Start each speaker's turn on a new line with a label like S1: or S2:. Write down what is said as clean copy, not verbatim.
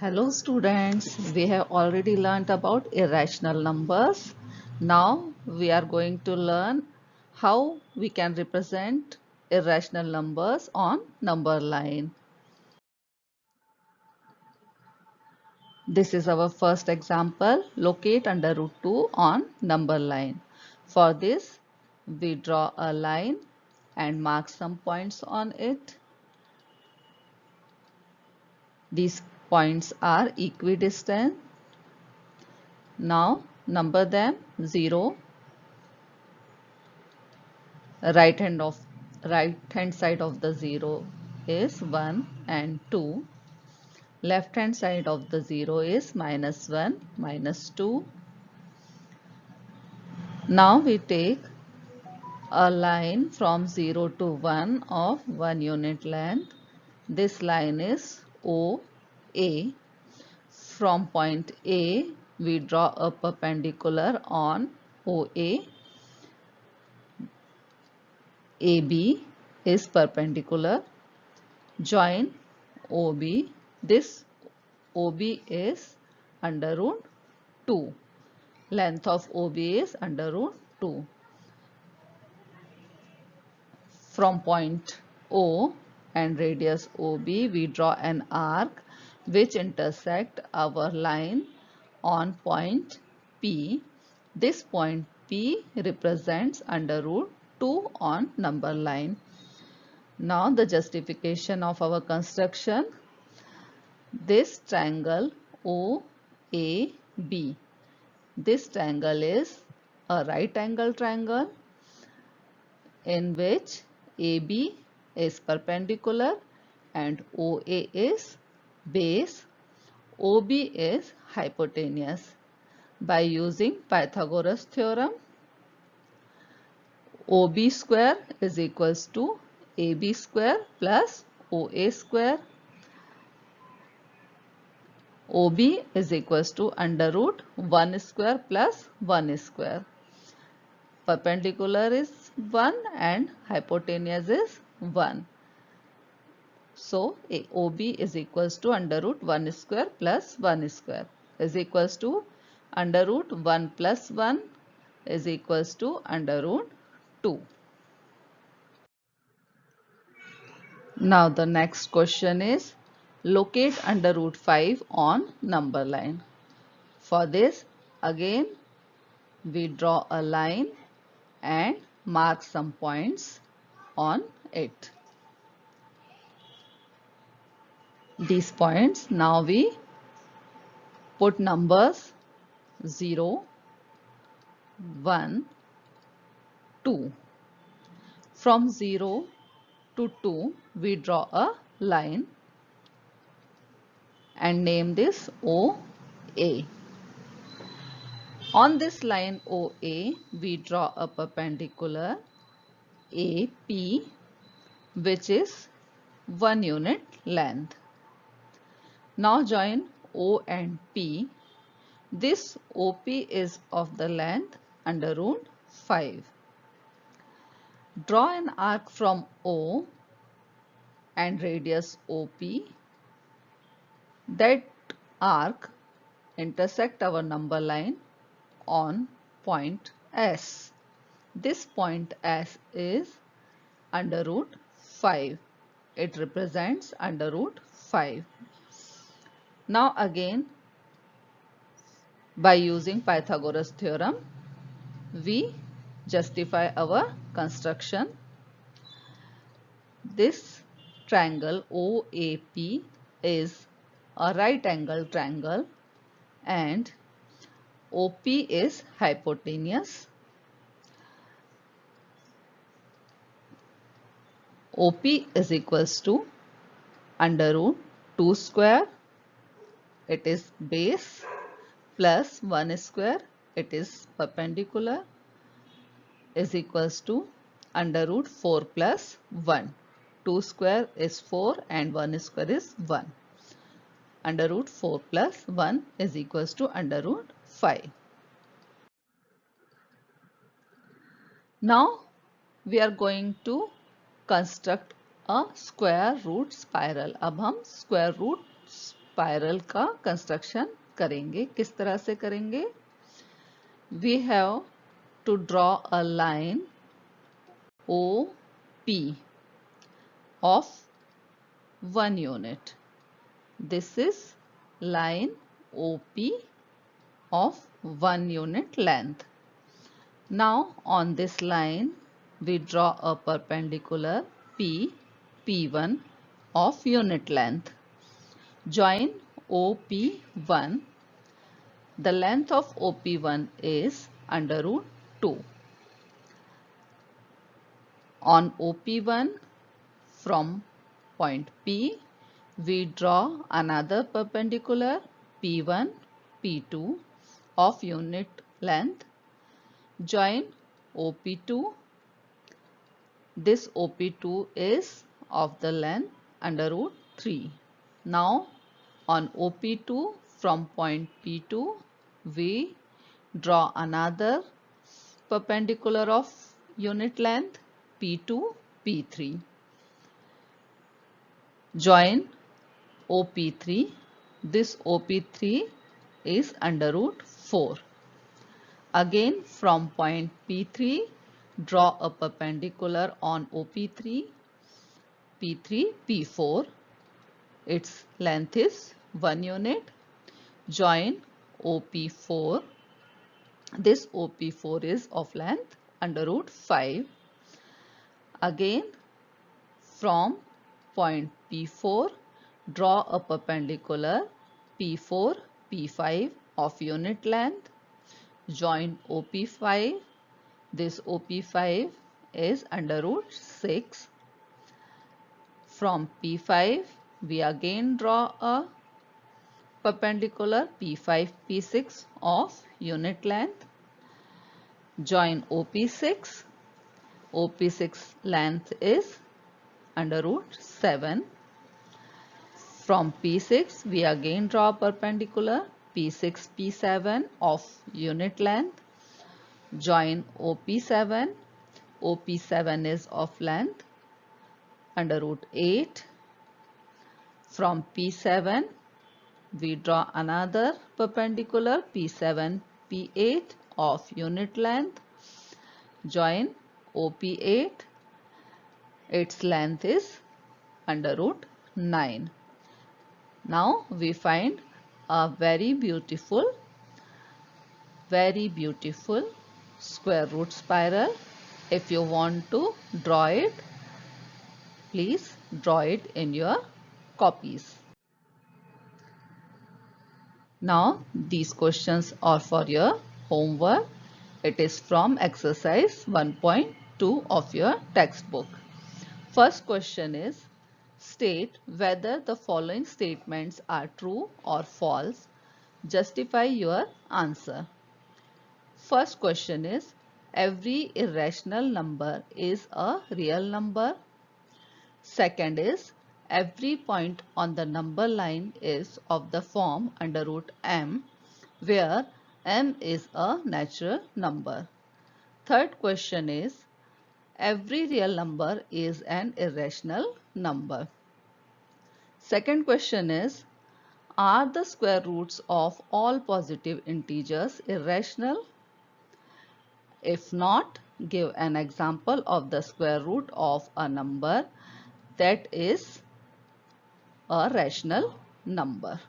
S1: Hello students, we have already learnt about irrational numbers. Now we are going to learn how we can represent irrational numbers on number line. This is our first example. Locate under root 2 on number line. For this, we draw a line and mark some points on it. These points are equidistant. Now number them 0. Right hand side of the 0 is 1 and 2. Left hand side of the 0 is -1, -2. Now we take a line from 0 to 1 of 1 unit length. This line is OA. From point A, we draw a perpendicular on OA. AB is perpendicular. Join OB. This OB is under root 2. Length of OB is under root 2. From point O and radius OB, we draw an arc which intersect our line on point P. This point P represents under root 2 on number line. Now the justification of our construction. This triangle OAB. This triangle is a right angle triangle in which AB is perpendicular and OA is base, OB is hypotenuse. By using Pythagoras theorem, OB square is equals to AB square plus OA square. OB is equals to under root 1 square plus 1 square. Perpendicular is 1 and hypotenuse is 1. So OB is equals to under root 1 square plus 1 square is equals to under root 1 plus 1 is equals to under root 2. Now the next question is locate under root 5 on number line. For this, again we draw a line and mark some points on it. These points, now we put numbers 0, 1, 2. From 0 to 2, we draw a line and name this OA. On this line OA, we draw a perpendicular AP, which is 1 unit length. Now join O and P. This OP is of the length under root 5. Draw an arc from O and radius OP. That arc intersect our number line on point S. This point S is under root 5. It represents under root 5. Now again, by using Pythagoras theorem, we justify our construction. This triangle OAP is a right angle triangle and OP is hypotenuse. OP is equals to under root 2 square, it is base, plus 1 square, it is perpendicular, is equals to under root 4 plus 1. 2 square is 4 and 1 square is 1. Under root 4 plus 1 is equals to under root 5. Now we are going to construct a square root spiral. अब हम square root spiral का construction करेंगे। किस तरह से करेंगे? We have to draw a line OP of 1 unit. This is line OP of 1 unit length. Now on this line we draw a perpendicular P1 of unit length. Join OP1. The length of OP1 is under root 2. On OP1 from point P, we draw another perpendicular P1, P2 of unit length. Join OP2. This OP2 is of the length under root 3. Now on OP2 from point P2, we draw another perpendicular of unit length P2, P3. Join OP3. This OP3 is under root 4. Again from point P3, draw a perpendicular on OP3, P3, P4. Its length is 1 unit. Join OP4. This OP4 is of length under root 5. Again from point P4, draw a perpendicular P4, P5 of unit length. Join OP5. This OP5 is under root 6. From P5, we again draw a perpendicular P5, P6 of unit length. Join OP6. OP6 length is under root 7. From P6, we again draw perpendicular P6, P7 of unit length. Join OP7. OP7 is of length under root 8. From P7, we draw another perpendicular P7, P8 of unit length. Join OP8. Its length is under root 9. Now we find a very beautiful square root spiral. If you want to draw it, please draw it in your copies. Now these questions are for your homework. It is from exercise 1.2 of your textbook. First question is, state whether the following statements are true or false. Justify your answer. First question is, every irrational number is a real number. Second is, every point on the number line is of the form under root m, where m is a natural number. Third question is, every real number is an irrational number. Second question is, are the square roots of all positive integers irrational? If not, give an example of the square root of a number that is a rational number.